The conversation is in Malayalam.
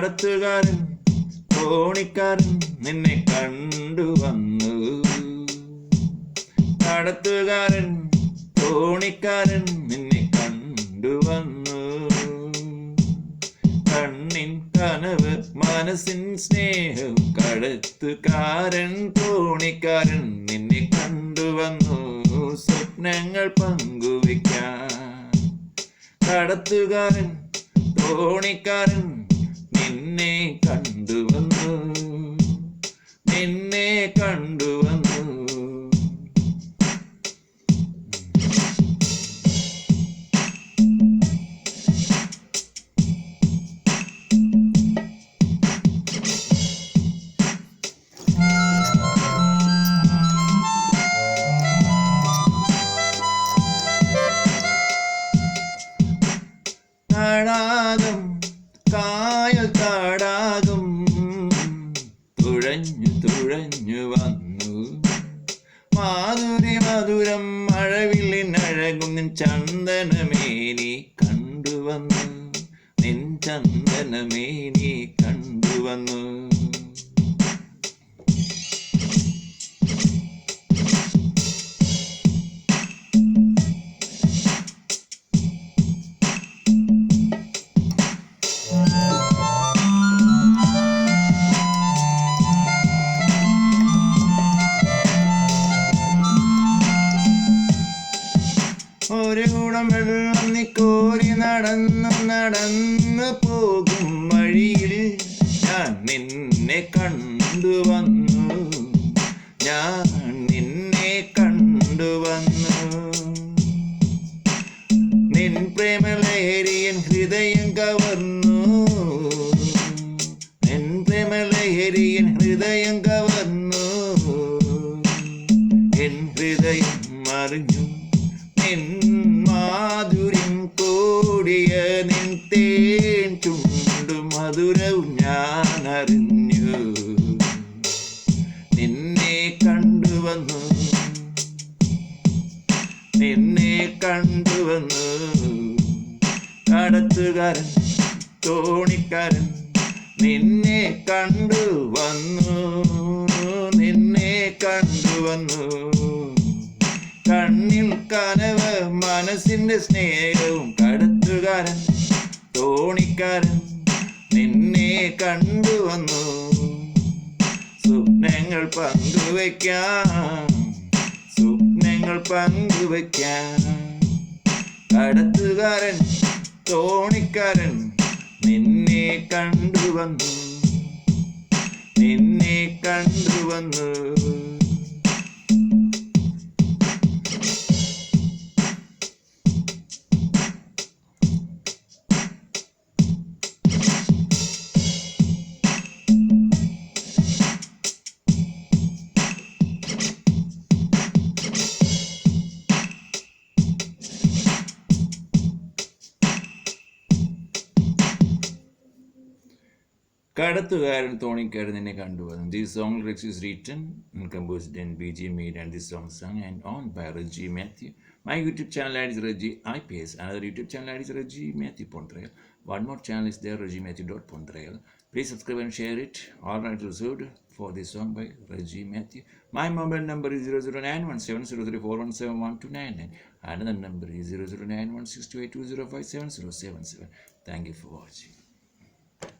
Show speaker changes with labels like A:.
A: കടത്തുകാരൻ തോണിക്കാരൻ നിന്നെ കണ്ടുവന്നു. കടത്തുകാരൻ തോണിക്കാരൻ നിന്നെ കണ്ടുവന്നു. കണ്ണിൻ കനവ് മനസ്സിൻ സ്നേഹം കടത്തുകാരൻ തോണിക്കാരൻ നിന്നെ കണ്ടുവന്നു. സ്വപ്നങ്ങൾ പങ്കുവയ്ക്കാൻ കടത്തുകാരൻ തോണിക്കാരൻ നിന്നെ കണ്ടുവന്നു. നിന്നെ കണ്ടുവന്നു. തടാകം കായൽ തടാകം തുഴഞ്ഞു തുഴഞ്ഞു വന്നു. മാധുരി മധുരം മഴവില്ലിനഴകും നിൻ ചന്ദനമേനി കണ്ടുവന്നു. നിൻ ചന്ദനമേനി കണ്ടുവന്നു. ഒരു കുടം വെള്ളം നീ കോരി നടന്നു നടന്നു പോകും വഴിയിൽ ഞാൻ നിന്നെ കണ്ടുവന്നു. ഞാൻ നിന്നെ കണ്ടുവന്നു. നിൻ പ്രേമലഹരിയൻ ഹൃദയം കവർന്നു. നിൻ പ്രേമലഹരിയൻ ഹൃദയം കവർന്നു. എൻ ഹൃദയം അറിഞ്ഞു നിൻ മാധുര്യം കൂടിയ നിൻ തേൻ ചുണ്ടു മധുരവും ഞാൻ അറിഞ്ഞു. നിന്നെ കണ്ടുവന്നു. നിന്നെ കണ്ടുവന്നു. കടത്തുകാരൻ തോണിക്കാരൻ നിന്നെ കണ്ടുവന്നു. നിന്നെ കണ്ടുവന്നു. കണ്ണിൽ കനവ് മനസ്സിന്റെ സ്നേഹവും കടത്തുകാരൻ തോണിക്കാരൻ നിന്നെ കണ്ടുവന്നു. സ്വപ്നങ്ങൾ പങ്കുവയ്ക്കാം. സ്വപ്നങ്ങൾ പങ്കുവയ്ക്കാം. കടത്തുകാരൻ തോണിക്കാരൻ നിന്നെ കണ്ടുവന്നു. നിന്നെ കണ്ടുവന്നു. കടത്തുകാരൻ തോണിക്കാരൻ നിന്നെ കണ്ടുവന്നു. This song lyrics is written and composed in BG Mead and this song sung and on by Reggie Matthew. My YouTube channel ID is Reggie IPS. Another YouTube channel ID is Reggie Matthew Pontrail. One more channel is there, reggiematthew.pontrail. Please subscribe and share it. All rights reserved for this song by Reggie Matthew. My mobile number is 0091703417129. Another number is 0091628205777. Thank you for watching.